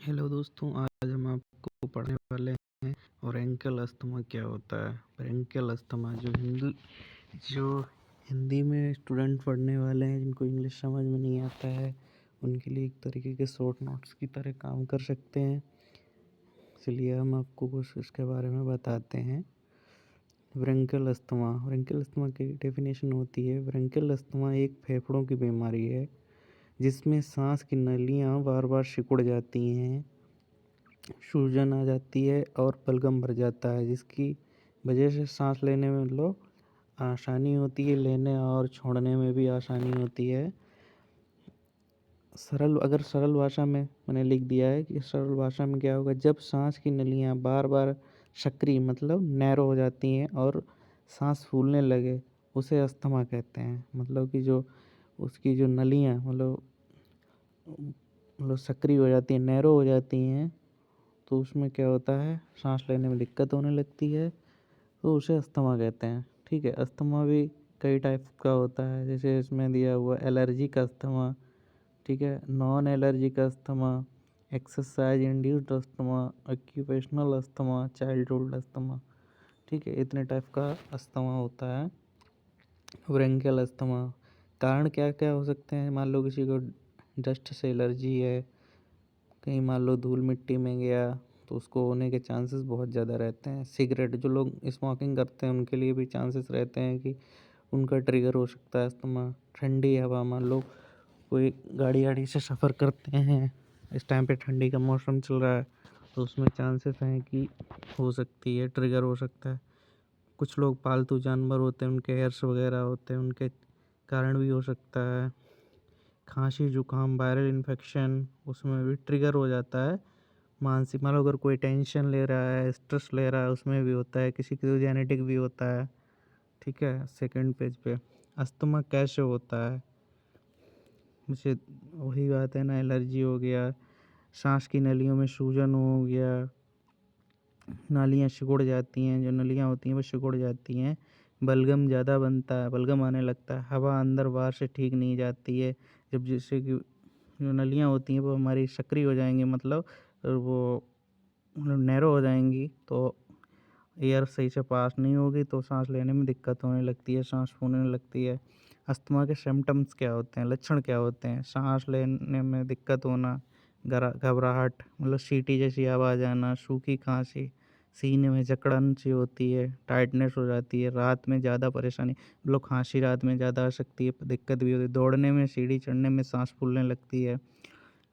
Hello दोस्तों, आज हम आपको पढ़ने वाले हैं ब्रोंकियल अस्थमा क्या होता है। ब्रोंकियल अस्थमा जो हिंदी में स्टूडेंट पढ़ने वाले हैं जिनको इंग्लिश समझ में नहीं आता है, उनके लिए एक तरीके के शॉर्ट नोट्स की तरह काम कर सकते हैं। इसलिए हम आपको कुछ इसके बारे में बताते हैं। ब्रोंकियल अस्थमा की डेफिनेशन होती है, ब्रोंकियल अस्थमा एक फेफड़ों की बीमारी है जिसमें सांस की नलियाँ बार बार सिकुड़ जाती हैं, सूजन आ जाती है और बलगम भर जाता है, जिसकी वजह से सांस लेने में आसानी होती है, लेने और छोड़ने में भी आसानी होती है। सरल भाषा में मैंने लिख दिया है कि सरल भाषा में क्या होगा, जब सांस की नलियाँ बार बार सक्रिय मतलब नैरो हो जाती हैं और सांस फूलने लगे, उसे अस्थमा कहते हैं। मतलब कि जो उसकी जो नलियाँ मतलब सक्रिय हो जाती हैं, नैरो हो जाती हैं, तो उसमें क्या होता है, सांस लेने में दिक्कत होने लगती है, तो उसे अस्थमा कहते हैं। ठीक है, अस्थमा भी कई टाइप का होता है, जैसे इसमें दिया हुआ एलर्जी का अस्थमा, ठीक है, नॉन एलर्जी का asthma, exercise induced asthma, occupational asthma, childhood asthma. ठीक है, इतने टाइप का अस्थमा होता है। ब्रोंकियल अस्थमा कारण क्या क्या हो सकते हैं। मान लो किसी को डस्ट से एलर्जी है, कहीं मान लो धूल मिट्टी में गया तो उसको होने के चांसेस बहुत ज़्यादा रहते हैं। सिगरेट, जो लोग स्मोकिंग करते हैं उनके लिए भी चांसेस रहते हैं कि उनका ट्रिगर हो सकता है अस्थमा। ठंडी हवा, मान लो कोई गाड़ी से सफ़र करते हैं, इस टाइम पे ठंडी का मौसम चल रहा है, तो उसमें चांसेस हैं कि हो सकती है, ट्रिगर हो सकता है। कुछ लोग पालतू जानवर होते हैं, उनके हेयर्स वगैरह होते हैं, उनके कारण भी हो सकता है। खांसी जुकाम, वायरल इन्फेक्शन, उसमें भी ट्रिगर हो जाता है। मानसिक, मान लो अगर कोई टेंशन ले रहा है, स्ट्रेस ले रहा है, उसमें भी होता है। किसी को जेनेटिक भी होता है। ठीक है, सेकंड पेज पे अस्थमा कैसे होता है, मुझे वही बात है ना, एलर्जी हो गया, सांस की नलियों में सूजन हो गया, नालियाँ सिकुड़ जाती हैं, जो नलियाँ होती हैं वो सिकुड़ जाती हैं, बलगम ज़्यादा बनता है, बलगम आने लगता है, हवा अंदर बाहर से ठीक नहीं जाती है। जब जैसे कि जो नलियाँ होती हैं वो हमारी सक्रिय हो जाएंगी, मतलब वो नैरो हो जाएंगी, तो एयर सही से पास नहीं होगी, तो सांस लेने में दिक्कत होने लगती है, सांस फूलने लगती है। अस्थमा के सिम्टम्स क्या होते हैं, लक्षण क्या होते हैं। सांस लेने में दिक्कत होना, घबराहट, मतलब सीटी जैसी आवाज़ आना, सूखी खांसी, सीने में जकड़न सी होती है, टाइटनेस हो जाती है, रात में ज़्यादा परेशानी, मतलब खांसी रात में ज़्यादा आ सकती है, दिक्कत भी होती है, दौड़ने में, सीढ़ी चढ़ने में सांस फूलने लगती है।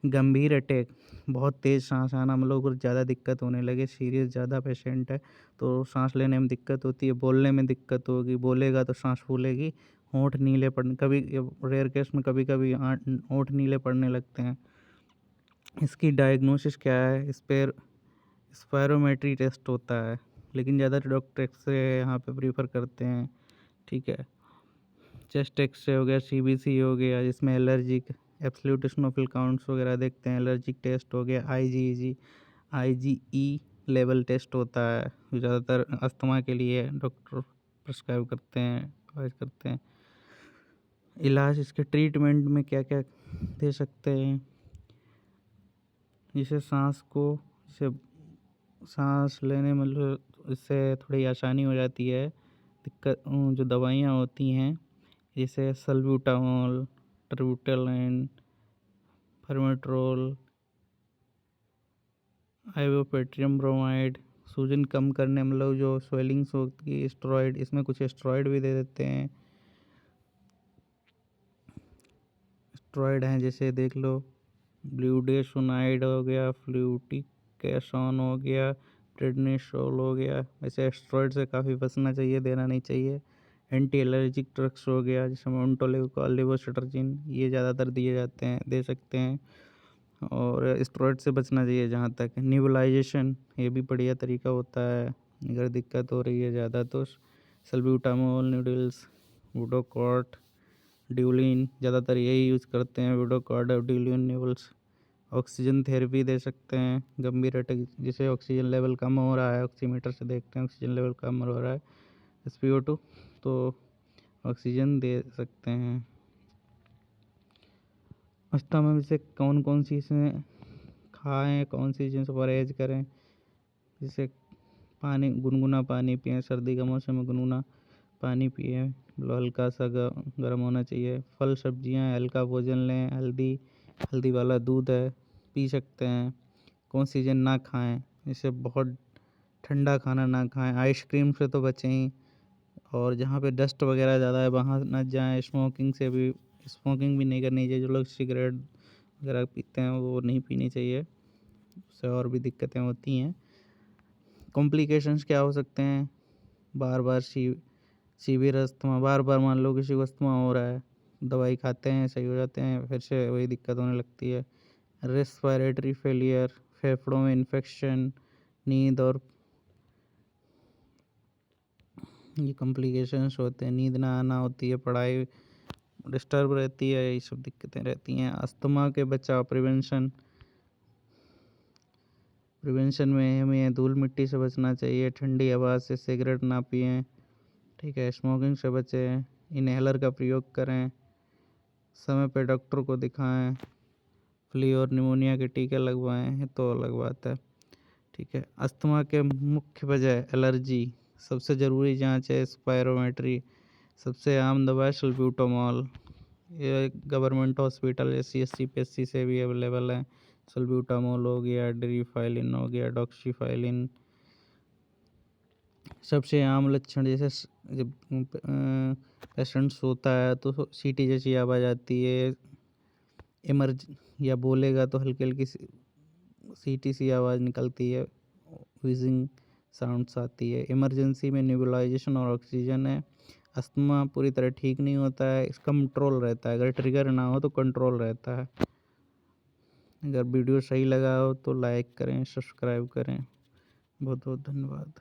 गंभीर अटैक, बहुत तेज़ सांस आना, मतलब अगर ज़्यादा दिक्कत होने लगे, सीरियस ज़्यादा पेशेंट है तो सांस लेने में दिक्कत होती है, बोलने में दिक्कत होगी, बोलेगा तो सांस फूलेगी, होंठ नीले पड़ने, कभी रेयर केस में कभी कभी होंठ नीले पड़ने लगते हैं। इसकी डायग्नोसिस क्या है, स्पायरोमेट्री टेस्ट होता है, लेकिन ज़्यादातर डॉक्टर एक्सरे यहाँ पे प्रीफर करते हैं। ठीक है, चेस्ट एक्सरे हो गया, सीबीसी हो गया, जिसमें एलर्जिक एब्सोल्यूट एसिनोफिल काउंट्स वगैरह देखते हैं, एलर्जिक टेस्ट हो गया, आईजीई लेवल टेस्ट होता है, जो ज़्यादातर अस्थमा के लिए डॉक्टर प्रिस्क्राइब करते हैं, एडवाइज करते हैं। इलाज, इसके ट्रीटमेंट में क्या क्या दे सकते हैं, जिसे सांस लेने में मतलब इससे थोड़ी आसानी हो जाती है। दिक्कत जो दवाइयाँ होती हैं, जैसे सल्ब्यूटामोल, ट्रिब्यूटेलाइन, फर्मेट्रोल, आइबोपेट्रियम ब्रोमाइड, सूजन कम करने, मतलब जो स्वेलिंग्स होती है, स्टेरॉइड, इसमें कुछ स्टेरॉइड भी दे देते हैं। स्टेरॉइड हैं जैसे देख लो, ब्यूडेसोनाइड हो गया, फ्लूटिकेशन हो गया, प्रेडनिसोल हो गया। वैसे स्टेरॉइड से काफ़ी बचना चाहिए, देना नहीं चाहिए। एंटी एलर्जिक ड्रग्स हो गया, जैसे मोन्टोलेविको, लेवोसिट्राजिन, ये ज़्यादातर दिए जाते हैं, दे सकते हैं। और स्टेरॉइड से बचना चाहिए जहाँ तक। नेबुलाइजेशन, ये भी बढ़िया तरीका होता है अगर दिक्कत हो रही है ज़्यादा तो। सल्ब्यूटामोल नूडल्स, वुडोकॉर्ट, ड्यूलिन, ज़्यादातर यही यूज़ करते हैं, वुडोकॉर्ट और ड्यूलिन नेबल्स। ऑक्सीजन थेरेपी दे सकते हैं, गंभीर अटैक, जिसे ऑक्सीजन लेवल कम हो रहा है, ऑक्सीमीटर से देखते हैं ऑक्सीजन लेवल कम हो रहा है, SpO2, तो ऑक्सीजन दे सकते हैं। अस्थमा में से कौन कौन सी इसमें खाएं, कौन सी चीज़ों से परहेज़ करें। जैसे पानी, गुनगुना पानी पिएं, सर्दी का मौसम में गुनगुना पानी पिएं, मतलब हल्का सा गर्म होना चाहिए। फल सब्जियां, हल्का भोजन लें, हल्दी वाला दूध है पी सकते हैं। कौन सी चीज़ें ना खाएं, जैसे बहुत ठंडा खाना ना खाएं, आइसक्रीम से तो बचें ही। और जहाँ पे डस्ट वगैरह ज़्यादा है वहाँ ना जाएं। स्मोकिंग भी नहीं करनी चाहिए। जो लोग सिगरेट वगैरह पीते हैं वो नहीं पीनी चाहिए, उससे और भी दिक्कतें होती हैं। कॉम्प्लिकेशंस क्या हो सकते हैं? बार बार सीवियर अस्थमा, बार बार मान लो किसी को अस्थमा हो रहा है, दवाई खाते हैं, सही हो जाते हैं, फिर से वही दिक्कत होने लगती है। रेस्पिरेटरी फेलियर, फेफड़ों में इन्फेक्शन, नींद, और ये कॉम्प्लिकेशंस होते हैं। नींद ना आना होती है, पढ़ाई डिस्टर्ब रहती है, ये सब दिक्कतें रहती हैं। अस्थमा के बचाव, प्रिवेंशन में हमें धूल मिट्टी से बचना चाहिए, ठंडी हवा से, सिगरेट ना पिएं, ठीक है, स्मोकिंग से बचें, इनहेलर का प्रयोग करें, समय पे डॉक्टर को दिखाएं, फ्लू और निमोनिया के टीके लगवाएं, तो अलग बात है, ठीक है। अस्थमा के मुख्य वजह एलर्जी, सबसे ज़रूरी जांच है स्पायरोमेट्री। सबसे आम दवा है सल्ब्यूटामॉल। ये गवर्नमेंट हॉस्पिटल SC PSC से भी अवेलेबल है। सल्ब्यूटामॉल हो गया, ड्रीफाइलिन हो गया, डॉक्सीफाइलिन। सबसे आम लक्षण जैसे जब पेशेंट सोता है तो सीटी जैसी आवाज़ आती है, या बोलेगा तो हल्की हल्की सीटी सी आवाज़ निकलती है, व्हीजिंग साउंड्स आती है। इमरजेंसी में नेबुलाइजेशन और ऑक्सीजन है। अस्थमा पूरी तरह ठीक नहीं होता है, इसका कंट्रोल रहता है। अगर ट्रिगर ना हो तो कंट्रोल रहता है। अगर वीडियो सही लगा हो तो लाइक करें, सब्सक्राइब करें। बहुत बहुत धन्यवाद।